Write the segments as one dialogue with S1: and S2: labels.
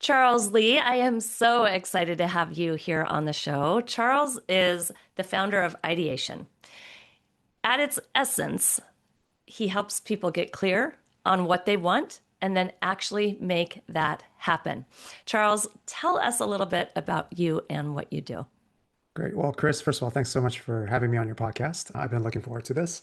S1: Charles Lee, I am so excited to have you here on the show. Charles is the founder of Ideation. At its essence, he helps people get clear on what they want and then actually make that happen. Charles, tell us a little bit about you and what you do.
S2: Great. Well, Chris, first of all, thanks so much for having me on your podcast. I've been looking forward to this.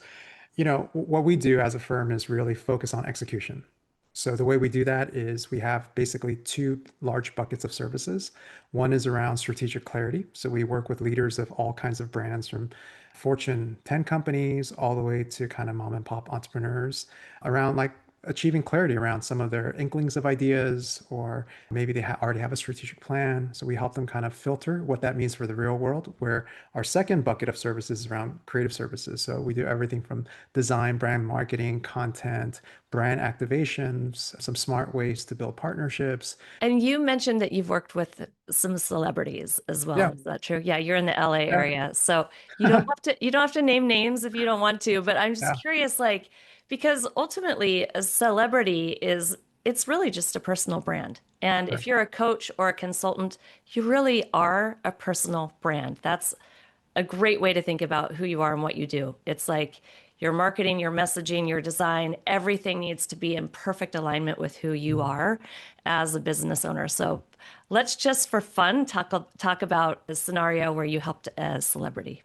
S2: What we do as a firm is really focus on execution. So the way we do that is we have basically two large buckets of services. One is around strategic clarity. So we work with leaders of all kinds of brands from Fortune 10 companies all the way to kind of mom and pop entrepreneurs around like achieving clarity around some of their inklings of ideas, or maybe they already have a strategic plan. So we help them kind of filter what that means for the real world. Where our second bucket of services is around creative services. So we do everything from design, brand marketing, content, brand activations, some smart ways to build partnerships.
S1: And you mentioned that you've worked with some celebrities as well.
S2: Yeah.
S1: Is that true? Yeah, you're in the LA
S2: Yeah.
S1: area. So you don't have to name names if you don't want to, but I'm just
S2: Yeah.
S1: curious, like, because ultimately a celebrity it's really just a personal brand. And if
S2: Right.
S1: you're a coach or a consultant, you really are a personal brand. That's a great way to think about who you are and what you do. It's like your marketing, your messaging, your design, everything needs to be in perfect alignment with who you
S2: Mhm.
S1: are as a business owner. So let's just for fun talk about a scenario where you helped a celebrity.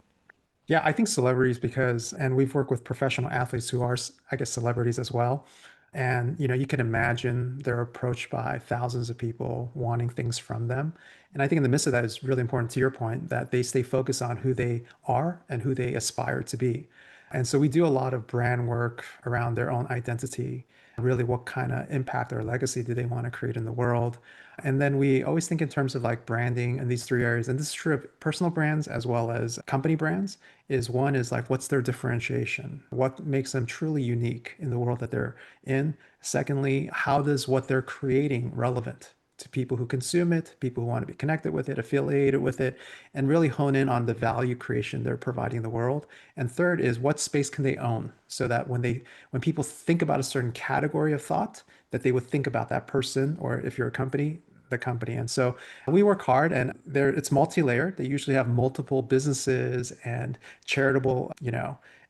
S2: Yeah, I think celebrities because, and we've worked with professional athletes who are, I guess, celebrities as well. And, you can imagine they're approached by thousands of people wanting things from them. And I think in the midst of that, it's really important to your point that they stay focused on who they are and who they aspire to be. And so we do a lot of brand work around their own identity, really what kind of impact or legacy do they want to create in the world. And then we always think in terms of like branding in these three areas. And this is true of personal brands as well as company brands. Is one is like, what's their differentiation? What makes them truly unique in the world that they're in? Secondly, how does what they're creating relevant to people who consume it, people who want to be connected with it, affiliated with it, and really hone in on the value creation they're providing the world. And third is what space can they own so that when people think about a certain category of thought, that they would think about that person, or if you're a company, the company. And so we work hard, and it's multi-layered. They usually have multiple businesses and charitable,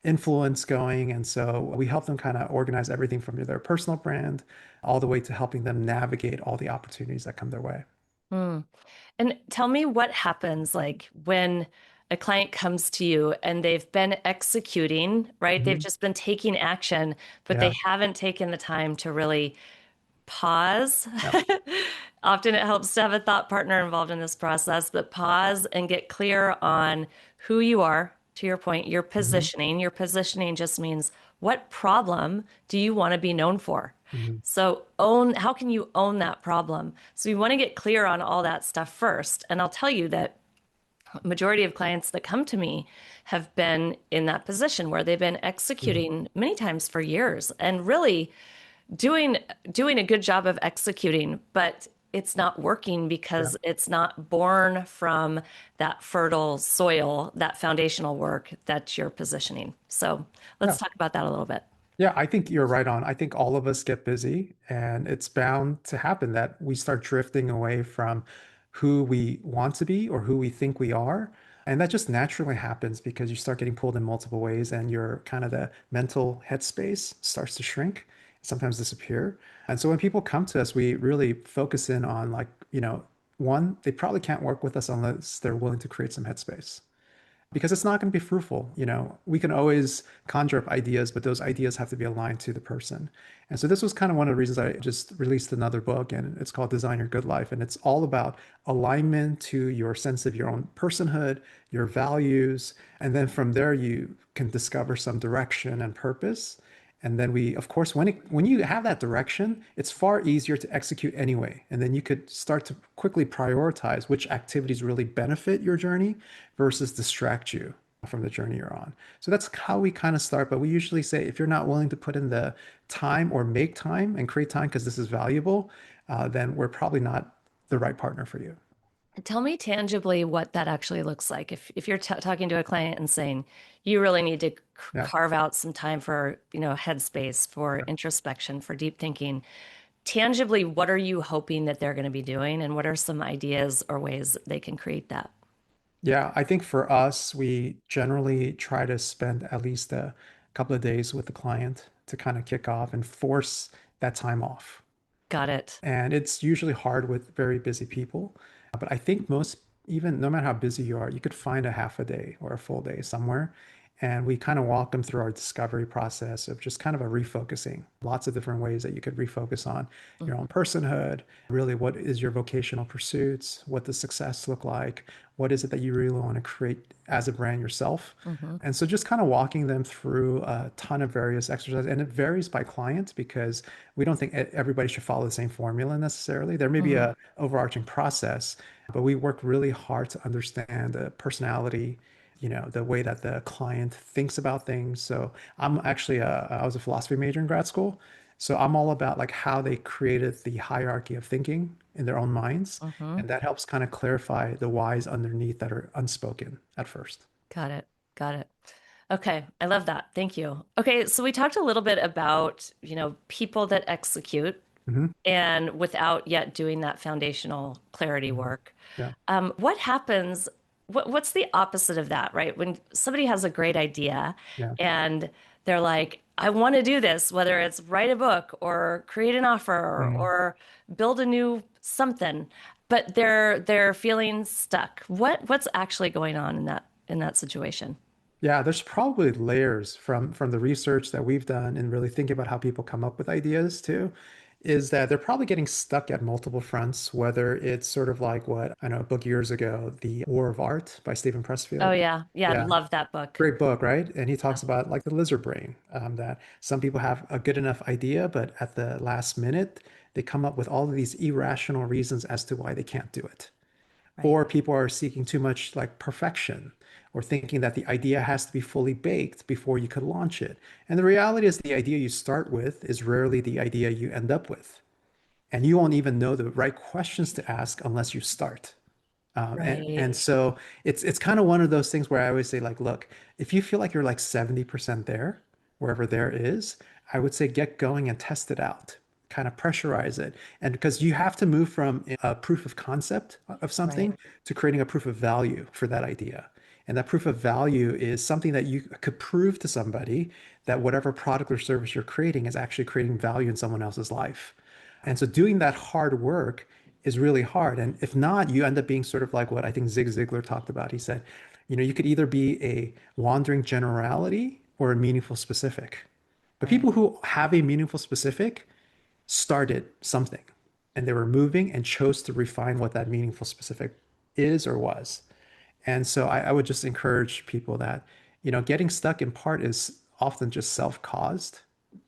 S2: influence going. And so we help them kind of organize everything from their personal brand all the way to helping them navigate all the opportunities that come their way.
S1: Hmm. And tell me what happens like when a client comes to you and they've been executing, right? They've
S2: Mhm.
S1: just been taking action, but they
S2: Yeah.
S1: haven't taken the time to really pause.
S2: Yeah.
S1: Often it helps to have a thought partner involved in this process, but pause and get clear on who you are. To your point, your
S2: Mhm.
S1: positioning. Your positioning just means what problem do you want to be known for?
S2: Mhm.
S1: So how can you own that problem? So you want to get clear on all that stuff first. And I'll tell you that majority of clients that come to me have been in that position where they've been
S2: Mhm.
S1: executing many times for years and really doing doing a good job of executing, but it's not working
S2: Yeah.
S1: because it's not born from that fertile soil, that foundational work that you're positioning. So let's
S2: Yeah.
S1: talk about that a little bit.
S2: Yeah, I think you're right on. I think all of us get busy, and it's bound to happen that we start drifting away from who we want to be or who we think we are. And that just naturally happens because you start getting pulled in multiple ways, and your kind of the mental headspace starts to shrink, sometimes disappear. And so when people come to us, we really focus in on like, one, they probably can't work with us unless they're willing to create some headspace because it's not going to be fruitful. We can always conjure up ideas, but those ideas have to be aligned to the person. And so this was kind of one of the reasons I just released another book, and it's called Design Your Good Life. And it's all about alignment to your sense of your own personhood, your values. And then from there, you can discover some direction and purpose. And then of course, when you have that direction, it's far easier to execute anyway. And then you could start to quickly prioritize which activities really benefit your journey versus distract you from the journey you're on. So that's how we kind of start. But we usually say if you're not willing to put in the time or make time and create time because this is valuable, then we're probably not the right partner for you.
S1: Tell me tangibly what that actually looks like. If you're talking to a client and saying you really need to
S2: Yeah.
S1: carve out some time for, headspace, for
S2: Yeah.
S1: introspection, for deep thinking, tangibly, what are you hoping that they're going to be doing, and what are some ideas or ways they can create that?
S2: Yeah, I think for us, we generally try to spend at least a couple of days with the client to kind of kick off and force that time off.
S1: Got it.
S2: And it's usually hard with very busy people. But I think most, even no matter how busy you are, you could find a half a day or a full day somewhere. And we kind of walk them through our discovery process of just kind of a refocusing, lots of different ways that you could refocus on your own personhood, really what is your vocational pursuits, what does success look like, what is it that you really want to create as a brand yourself.
S1: Mm-hmm.
S2: And so just kind of walking them through a ton of various exercises. And it varies by client because we don't think everybody should follow the same formula necessarily. There may be
S1: Mm-hmm.
S2: a overarching process, but we work really hard to understand the personality, the way that the client thinks about things. So I was a philosophy major in grad school. So I'm all about like how they created the hierarchy of thinking in their own minds.
S1: Mm-hmm.
S2: And that helps kind of clarify the whys underneath that are unspoken at first.
S1: Got it. Got it. Okay, I love that. Thank you. Okay, so we talked a little bit about, people that execute
S2: Hmm.
S1: and without yet doing that foundational clarity
S2: Hmm.
S1: work.
S2: Yeah.
S1: What happens? What's the opposite of that, right? When somebody has a great idea
S2: Yeah.
S1: and they're like, I want to do this, whether it's write a book or create an offer
S2: Mm.
S1: or build a new something, but they're feeling stuck. What's actually going on in that situation?
S2: Yeah, there's probably layers from the research that we've done and really thinking about how people come up with ideas too, is that they're probably getting stuck at multiple fronts, whether it's sort of like what I know a book years ago, The War of Art by Stephen
S1: Oh
S2: Pressfield.
S1: yeah, yeah,
S2: Yeah,
S1: love that book.
S2: great book, right? And he
S1: Yeah,
S2: talks about like the lizard brain, that some people have a good enough idea, but at the last minute, they come up with all of these irrational reasons as to why they can't do it.
S1: right,
S2: Or people are seeking too much like perfection or thinking that the idea has to be fully baked before you could launch it. And the reality is the idea you start with is rarely the idea you end up with. And you won't even know the right questions to ask unless you start. And
S1: right,
S2: so it's kind of one of those things where I always say like, look, if you feel like you're like 70% there, wherever there is, I would say get going and test it out, kind of pressurize it. And because you have to move from a proof of concept of
S1: right,
S2: something to creating a proof of value for that idea. And that proof of value is something that you could prove to somebody that whatever product or service you're creating is actually creating value in someone else's life. And so doing that hard work is really hard. And if not, you end up being sort of like what I think Zig Ziglar talked about. He said, you could either be a wandering generality or a meaningful specific. But
S1: right.
S2: people who have a meaningful specific started something and they were moving and chose to refine what that meaningful specific is or was. And so I would just encourage people that, getting stuck in part is often just self-caused.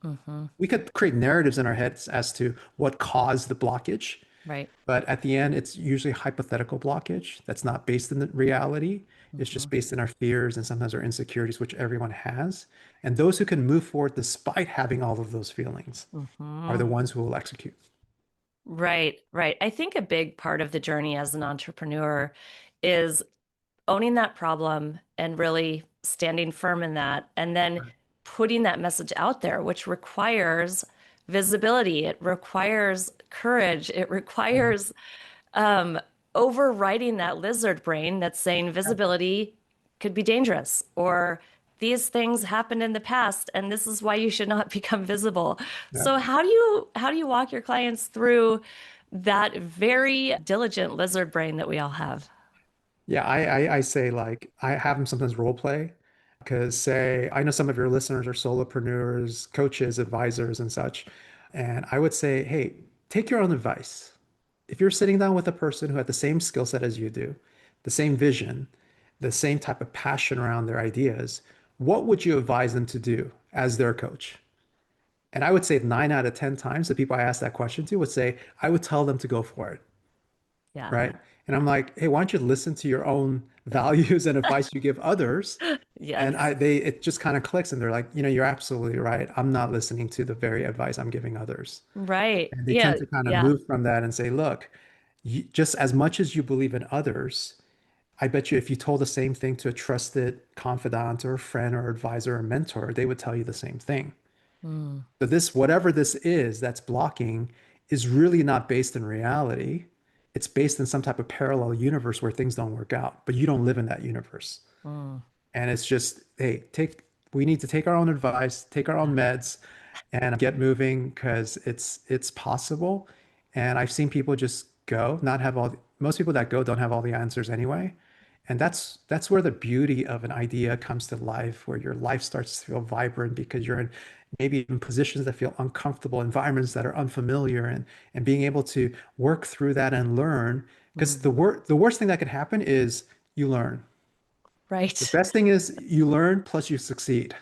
S1: Mm-hmm.
S2: We could create narratives in our heads as to what caused the blockage,
S1: Right.
S2: but at the end, it's usually hypothetical blockage that's not based in the reality. It's
S1: Mm-hmm.
S2: just based in our fears and sometimes our insecurities, which everyone has. And those who can move forward despite having all of those feelings are
S1: Mm-hmm.
S2: the ones who will execute.
S1: Right, right. I think a big part of the journey as an entrepreneur is owning that problem and really standing firm in that, and then putting that message out there, which requires visibility. It requires courage. It
S2: Yeah.
S1: requires overriding that lizard brain that's saying visibility could be dangerous, or these things happened in the past and this is why you should not become visible.
S2: Yeah.
S1: So how do you walk your clients through that very diligent lizard brain that we all have?
S2: Yeah, I say like I have them sometimes role play because say I know some of your listeners are solopreneurs, coaches, advisors, and such. And I would say, hey, take your own advice. If you're sitting down with a person who had the same skill set as you do, the same vision, the same type of passion around their ideas, what would you advise them to do as their coach? And I would say 9 out of 10 times the people I asked that question to would say, I would tell them to go for it,
S1: Yeah.
S2: right? And I'm like, hey, why don't you listen to your own values and advice you give others? And
S1: Yes.
S2: it just kind of clicks and they're like, you're absolutely right. I'm not listening to the very advice I'm giving others.
S1: Right.
S2: And they
S1: Yeah.
S2: tend to kind of
S1: Yeah.
S2: move from that and say, look, just as much as you believe in others, I bet you if you told the same thing to a trusted confidant or friend or advisor or mentor, they would tell you the same thing.
S1: Mm.
S2: So this, whatever this is that's blocking, is really not based in reality. It's based in some type of parallel universe where things don't work out, but you don't live in that universe.
S1: Mm,
S2: And it's just, hey, we need to take our own advice, take our own
S1: yeah.
S2: meds, and get moving because it's possible. And I've seen people just go, not have most people that go don't have all the answers anyway. And that's where the beauty of an idea comes to life, where your life starts to feel vibrant because you're in maybe in positions that feel uncomfortable, environments that are unfamiliar, and being able to work through that and learn. Because
S1: Mm,
S2: the worst thing that could happen is you learn. The
S1: right.
S2: best thing is you learn plus you succeed.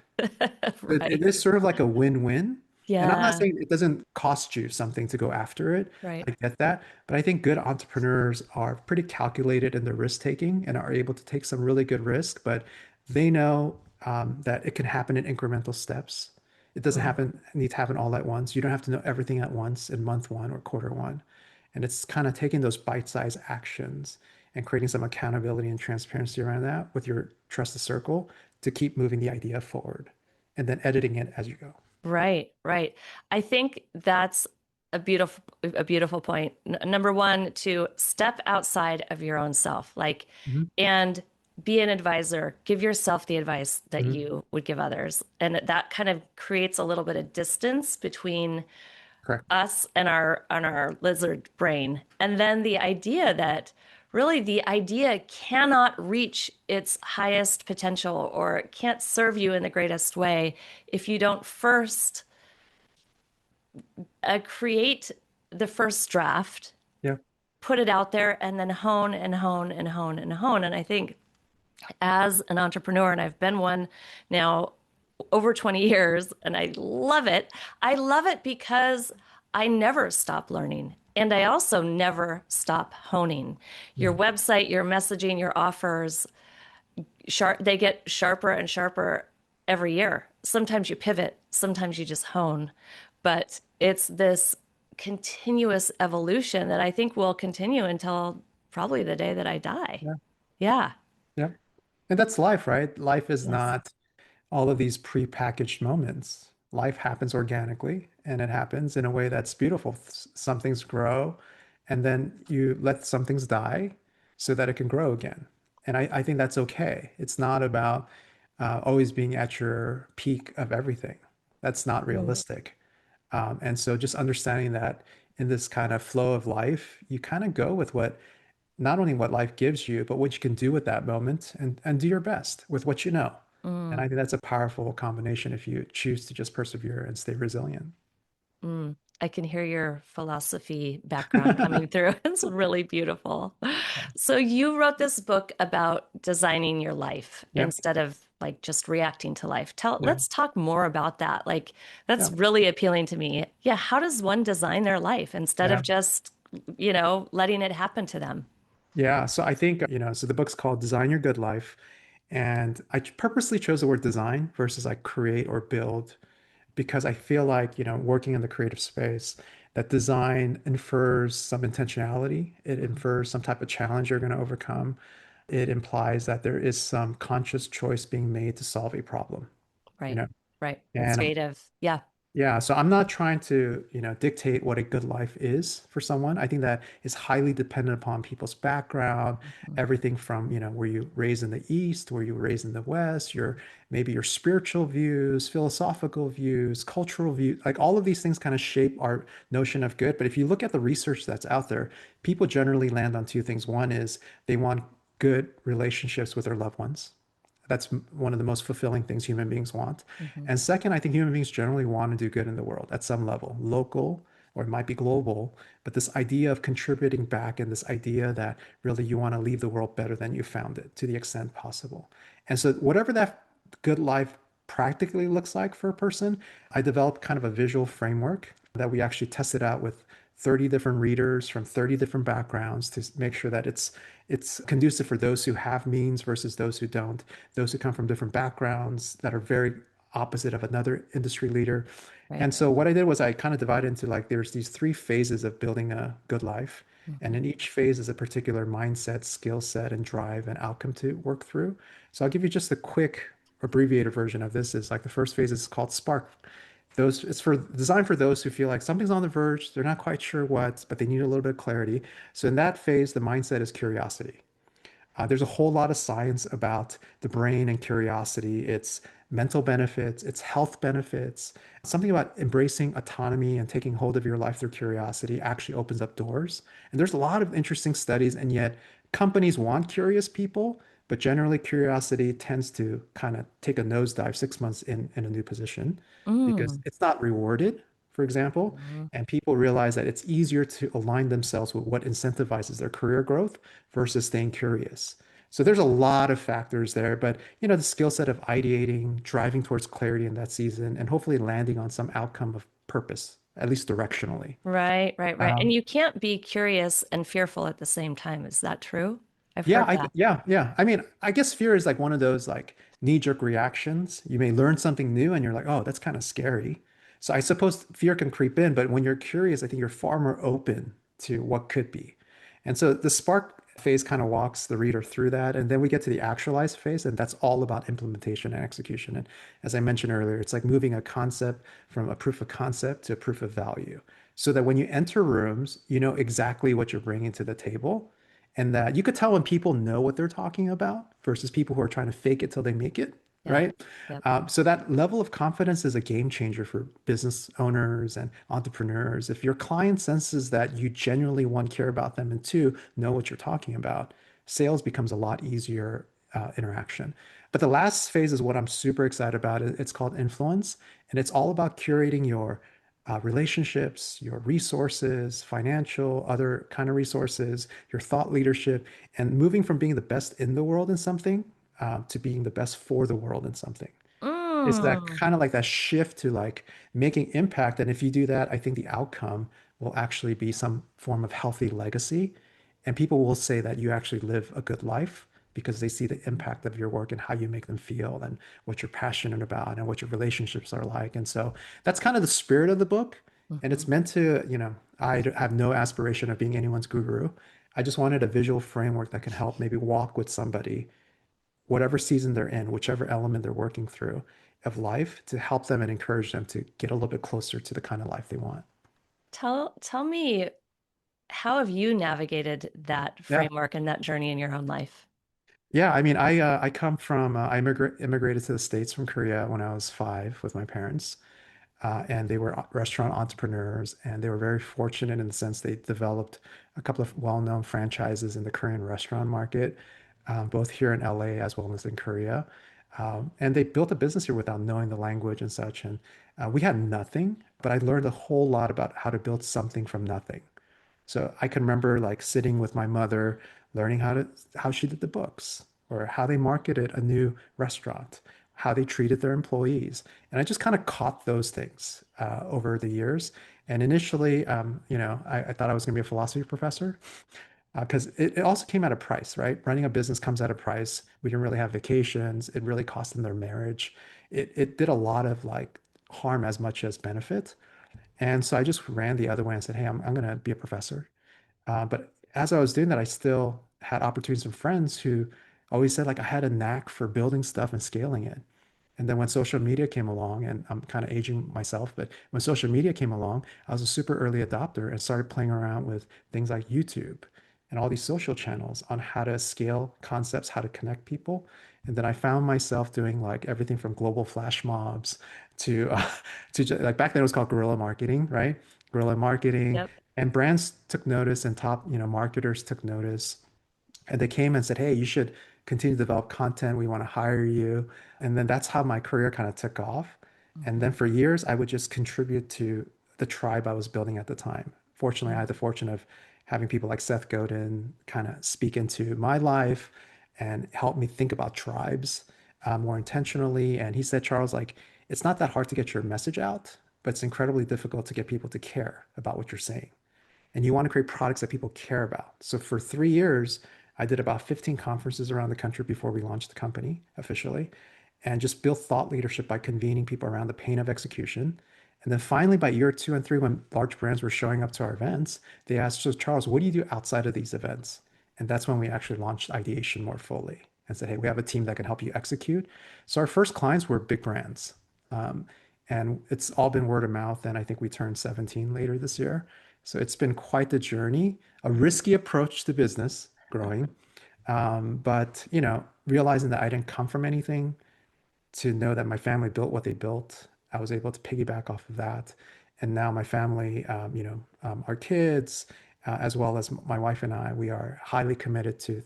S2: It
S1: Right.
S2: is sort of like a win-win. And I'm not
S1: Yeah.
S2: saying it doesn't cost you something to go after it.
S1: Right.
S2: I get that. But I think good entrepreneurs are pretty calculated in their risk taking and are able to take some really good risk, but they know that it can happen in incremental steps. It doesn't
S1: Mm,
S2: need to happen all at once. You don't have to know everything at once in month one or quarter one. And it's kind of taking those bite-sized actions and creating some accountability and transparency around that with your trusted circle to keep moving the idea forward and then editing it as you go.
S1: right. Right. I think that's a beautiful point. Number one, to step outside of your own self, like,
S2: Mhm.
S1: and be an advisor. Give yourself the advice that
S2: Mhm.
S1: you would give others, and that kind of creates a little bit of distance between
S2: Correct.
S1: us and our lizard brain. And then the idea that really the idea cannot reach its highest potential or it can't serve you in the greatest way if you don't first create the first draft,
S2: Yeah.
S1: put it out there, and then hone and hone and hone and hone. And I think as an entrepreneur, and I've been one now over 20 years, and I love it. I love it because I never stop learning. And I also never stop honing. Your
S2: Mhm.
S1: website, your messaging, your offers, they get sharper and sharper every year. Sometimes you pivot, sometimes you just hone. But it's this continuous evolution that I think will continue until probably the day that I die.
S2: Yeah.
S1: Yeah.
S2: Yeah. And that's life, right? Life is
S1: Yes.
S2: not all of these prepackaged moments. Life happens organically and it happens in a way that's beautiful. Some things grow and then you let some things die so that it can grow again. And I think that's okay. It's not about always being at your peak of everything. That's not
S1: Mm,
S2: realistic. And so just understanding that in this kind of flow of life, you kind of go with what not only what life gives you, but what you can do with that moment and do your best with what you know. And
S1: mm.
S2: I think that's a powerful combination if you choose to just persevere and stay resilient.
S1: Mm, I can hear your philosophy background coming through. It's really beautiful. So you wrote this book about designing your life
S2: Yeah,
S1: instead of like just reacting to life.
S2: yeah,
S1: Let's talk more about that. Like that's
S2: yeah,
S1: really appealing to me. Yeah, how does one design their life instead
S2: yeah.
S1: of just, letting it happen to them?
S2: Yeah. So I think, so the book's called Design Your Good Life. And I purposely chose the word design versus like create or build because I feel like, working in the creative space, that design infers some intentionality. It
S1: Mhm.
S2: infers some type of challenge you're going to overcome. It implies that there is some conscious choice being made to solve a problem, you
S1: Right,
S2: know.
S1: right. It's
S2: And
S1: creative. Yeah.
S2: yeah, so I'm not trying to, dictate what a good life is for someone. I think that is highly dependent upon people's background,
S1: Mhm.
S2: everything from, were you raised in the East, were you raised in the West, maybe your spiritual views, philosophical views, cultural views, like all of these things kind of shape our notion of good. But if you look at the research that's out there, people generally land on two things. One is they want good relationships with their loved ones. That's one of the most fulfilling things human beings want.
S1: Mhm.
S2: And second, I think human beings generally want to do good in the world at some level, local or it might be global. But this idea of contributing back and this idea that really you want to leave the world better than you found it to the extent possible. And so, whatever that good life practically looks like for a person, I developed kind of a visual framework that we actually tested out with 30 different readers from 30 different backgrounds to make sure that it's conducive for those who have means versus those who don't, those who come from different backgrounds that are very opposite of another industry leader.
S1: Right.
S2: And so what I did was I kind of divided into like there's these three phases of building a good life. And
S1: Mhm.
S2: in each phase is a particular mindset, skill set, and drive and outcome to work through. So I'll give you just a quick abbreviated version of this is like the first phase is called Spark. Those it's for designed for those who feel like something's on the verge, they're not quite sure what, but they need a little bit of clarity. So in that phase, the mindset is curiosity. There's a whole lot of science about the brain and curiosity, its mental benefits, its health benefits. Something about embracing autonomy and taking hold of your life through curiosity actually opens up doors. And there's a lot of interesting studies, and yet companies want curious people, but generally curiosity tends to kind of take a nosedive 6 months in a new position because
S1: Mm.
S2: it's not rewarded, for example.
S1: Mhm.
S2: And people realize that it's easier to align themselves with what incentivizes their career growth versus staying curious. So there's a lot of factors there, but the skill set of ideating, driving towards clarity in that season, and hopefully landing on some outcome of purpose, at least directionally.
S1: Right, right, right. And
S2: Um,
S1: you can't be curious and fearful at the same time. Is that true? I've
S2: Yeah,
S1: heard that.
S2: yeah. I mean, I guess fear is like one of those like knee-jerk reactions. You may learn something new and you're like, oh, that's kind of scary. So I suppose fear can creep in, but when you're curious, I think you're far more open to what could be. And so the spark phase kind of walks the reader through that. And then we get to the actualize phase, and that's all about implementation and execution. And as I mentioned earlier, it's like moving a concept from a proof of concept to a proof of value. So that when you enter rooms, you know exactly what you're bringing to the table and that you could tell when people know what they're talking about versus people who are trying to fake it till they make it,
S1: Yep.
S2: right?
S1: Yep.
S2: So that level of confidence is a game changer for business owners and entrepreneurs. If your client senses that you genuinely, one, care about them, and two, know what you're talking about, sales becomes a lot easier interaction. But the last phase is what I'm super excited about. It's called influence, and it's all about curating your relationships, your resources, financial, other kind of resources, your thought leadership, and moving from being the best in the world in something to being the best for the world in something. It's that
S1: Mm.
S2: kind of like that shift to like making impact. And if you do that, I think the outcome will actually be some form of healthy legacy. And people will say that you actually live a good life because they see the impact of your work and how you make them feel and what you're passionate about and what your relationships are like. And so that's kind of the spirit of the book. And it's
S1: Mhm.
S2: meant to, have no aspiration of being anyone's guru. I just wanted a visual framework that can help maybe walk with somebody whatever season they're in, whichever element they're working through of life to help them and encourage them to get a little bit closer to the kind of life they want.
S1: Tell me, how have you navigated that
S2: Yeah.
S1: framework and that journey in your own life?
S2: Yeah, I mean, I come from I immigrated to the States from Korea when I was 5 with my parents, and they were restaurant entrepreneurs, and they were very fortunate in the sense they developed a couple of well-known franchises in the Korean restaurant market, both here in LA as well as in Korea. And they built a business here without knowing the language and such. And we had nothing, but I learned a whole lot about how to build something from nothing. So I can remember like sitting with my mother, learning how she did the books or how they marketed a new restaurant, how they treated their employees. And I just kind of caught those things over the years. And initially, I thought I was going to be a philosophy professor because it also came at a price, right? Running a business comes at a price. We didn't really have vacations. It really cost them their marriage. It did a lot of like harm as much as benefit. And so I just ran the other way and said, hey, I'm going to be a professor. But as I was doing that, I still had opportunities from friends who always said like I had a knack for building stuff and scaling it. And then when social media came along, and I'm kind of aging myself, but when social media came along, I was a super early adopter and started playing around with things like YouTube and all these social channels on how to scale concepts, how to connect people. And then I found myself doing like everything from global flash mobs to like back then it was called guerrilla marketing, right? Guerrilla marketing,
S1: Yep.
S2: and brands took notice and top, marketers took notice and they came and said, hey, you should continue to develop content. We want to hire you. And then that's how my career kind of took off. And then
S1: Mhm.
S2: for years, I would just contribute to the tribe I was building at the time. Fortunately, I
S1: Yeah.
S2: had the fortune of having people like Seth Godin kind of speak into my life and help me think about tribes more intentionally. And he said, Charles, like, it's not that hard to get your message out, but it's incredibly difficult to get people to care about what you're saying and you want to create products that people care about. So for 3 years, I did about 15 conferences around the country before we launched the company officially, and just built thought leadership by convening people around the pain of execution. And then finally, by year 2 and 3, when large brands were showing up to our events, they asked, so Charles, what do you do outside of these events? And that's when we actually launched Ideation more fully and said, hey, we have a team that can help you execute. So our first clients were big brands. Um, And it's all been word of mouth. And I think we turn 17 later this year. So it's been quite the journey, a risky approach to business growing. But, realizing that I didn't come from anything, to know that my family built what they built. I was able to piggyback off of that. And now my family, our kids, as well as my wife and I, we are highly committed to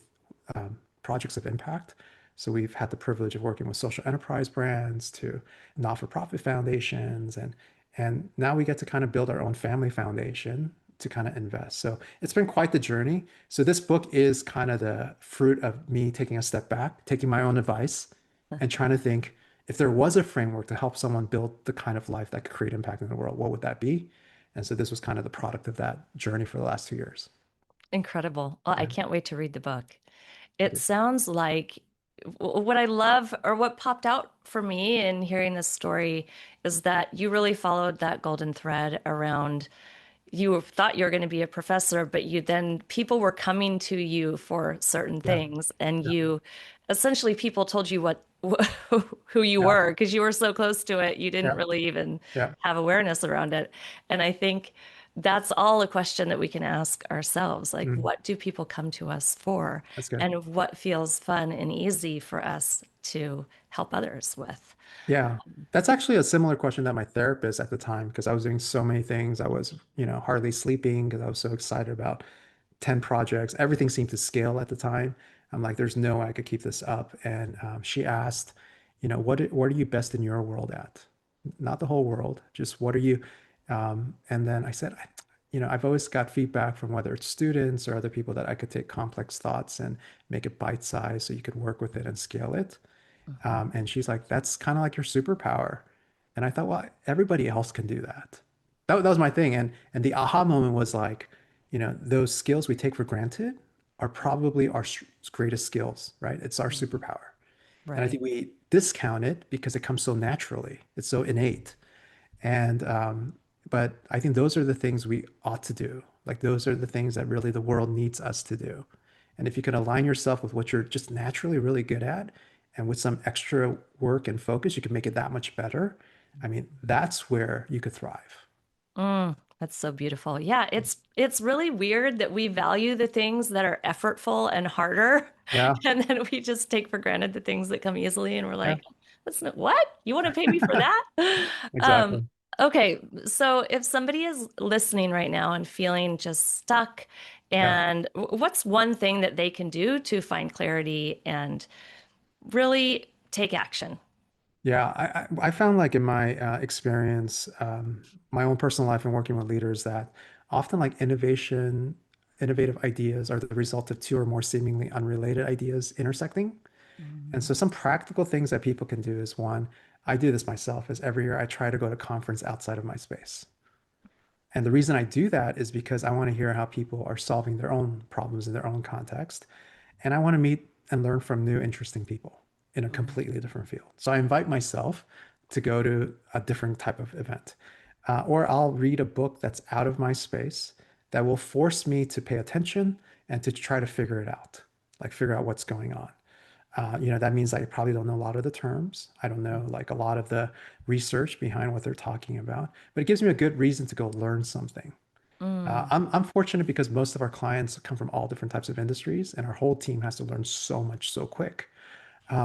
S2: projects of impact. So we've had the privilege of working with social enterprise brands to not-for-profit foundations, and now we get to kind of build our own family foundation to kind of invest. So it's been quite the journey. So this book is kind of the fruit of me taking a step back, taking my own advice, and trying to think if there was a framework to help someone build the kind of life that could create impact in the world, what would that be? And so this was kind of the product of that journey for the last 2 years.
S1: Incredible. Well, I
S2: Yeah.
S1: can't wait to read the book.
S2: Thank
S1: It
S2: you.
S1: sounds like what I love or what popped out for me in hearing this story is that you really followed that golden thread around you thought you were going to be a professor, but you then people were coming to you for certain
S2: Yeah.
S1: things, and
S2: Yeah.
S1: you essentially people told you what who you
S2: Yeah.
S1: were because you were so close to it, you didn't
S2: Yeah.
S1: really even
S2: Yeah.
S1: have awareness around it. And I think that's all a question that we can ask ourselves, like
S2: Mm,
S1: what do people come to us for,
S2: that's good.
S1: and what feels fun and easy for us to help others with.
S2: Yeah. That's actually a similar question that my therapist at the time, because I was doing so many things. I was, hardly sleeping because I was so excited about 10 projects. Everything seemed to scale at the time. I'm like, there's no way I could keep this up. And she asked, what are you best in your world at? Not the whole world, just what are you? And then I said, I've always got feedback from whether it's students or other people that I could take complex thoughts and make it bite-sized so you could work with it and scale it.
S1: Mhm.
S2: And she's like, that's kind of like your superpower. And I thought, well, everybody else can do that. That was my thing. And the aha moment was like, those skills we take for granted are probably our greatest skills, right? It's our
S1: Mhm.
S2: superpower. And I
S1: Right.
S2: think we discount it because it comes so naturally. It's so innate. And but I think those are the things we ought to do. Like those are the things that really the world needs us to do. And if you can align yourself with what you're just naturally really good at, and with some extra work and focus, you can make it that much better. I mean, that's where you could thrive.
S1: That's so beautiful. Yeah, it's really weird that we value the things that are effortful and harder,
S2: Yeah,
S1: and then we just take for granted the things that come easily, and we're
S2: yeah,
S1: like, "That's not what? You want to pay me for that?" Um,
S2: exactly.
S1: okay, so if somebody is listening right now and feeling just stuck,
S2: Yeah.
S1: and what's one thing that they can do to find clarity and really take action?
S2: Yeah, I found like in my experience, my own personal life and working with leaders that often like innovative ideas are the result of two or more seemingly unrelated ideas intersecting. And so
S1: Mm,
S2: some practical things that people can do is one, I do this myself, is every year I try to go to a conference outside of my space. And the reason I do that is because I want to hear how people are solving their own problems in their own context. And I want to meet and learn from new, interesting people in a
S1: mm,
S2: completely different field. So I invite myself to go to a different type of event. Or I'll read a book that's out of my space that will force me to pay attention and to try to figure it out, like figure out what's going on. That means I probably don't know a lot of the terms. I don't know like a lot of the research behind what they're talking about, but it gives me a good reason to go learn something.
S1: mm,
S2: I'm fortunate because most of our clients come from all different types of industries, and our whole team has to learn so much so quick.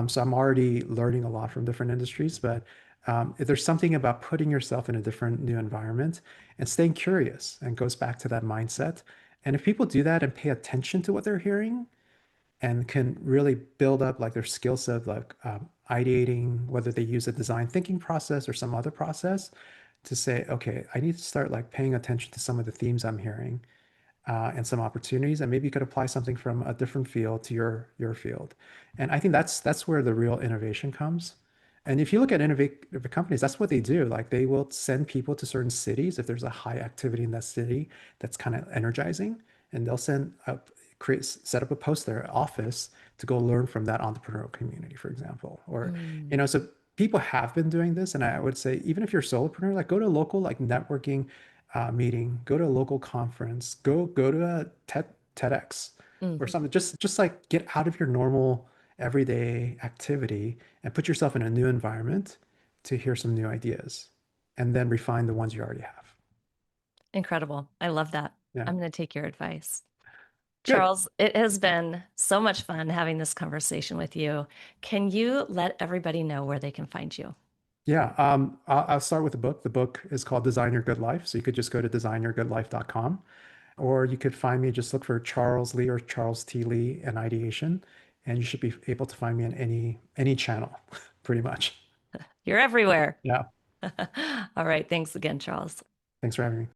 S2: So I'm already learning a lot from different industries, but if there's something about putting yourself in a different new environment and staying curious and goes back to that mindset. And if people do that and pay attention to what they're hearing, and can really build up like their skill set, like ideating, whether they use a design thinking process or some other process to say, okay, I need to start like paying attention to some of the themes I'm hearing and some opportunities, and maybe you could apply something from a different field to your field. And I think that's where the real innovation comes. And if you look at innovative companies, that's what they do. Like they will send people to certain cities if there's a high activity in that city that's kind of energizing, and they'll set up a post there office to go learn from that entrepreneurial community, for example. Or,
S1: mm,
S2: so people have been doing this, and I would say even if you're a solopreneur, like go to a local like networking meeting, go to a local conference, go to a TEDx or
S1: mhm.
S2: something. Just like get out of your normal everyday activity and put yourself in a new environment to hear some new ideas. and then refine the ones you already have.
S1: Incredible. I love that.
S2: Yeah.
S1: I'm going to take your advice.
S2: Good.
S1: Charles, it has been so much fun having this conversation with you. Can you let everybody know where they can find you?
S2: Yeah. I'll start with the book. The book is called Design Your Good Life. So you could just go to designyourgoodlife.com, or you could find me, just look for Charles Lee or Charles T. Lee and Ideation, and you should be able to find me on any channel, pretty much.
S1: You're everywhere.
S2: Yeah.
S1: All right. Thanks again, Charles.
S2: Thanks for having me.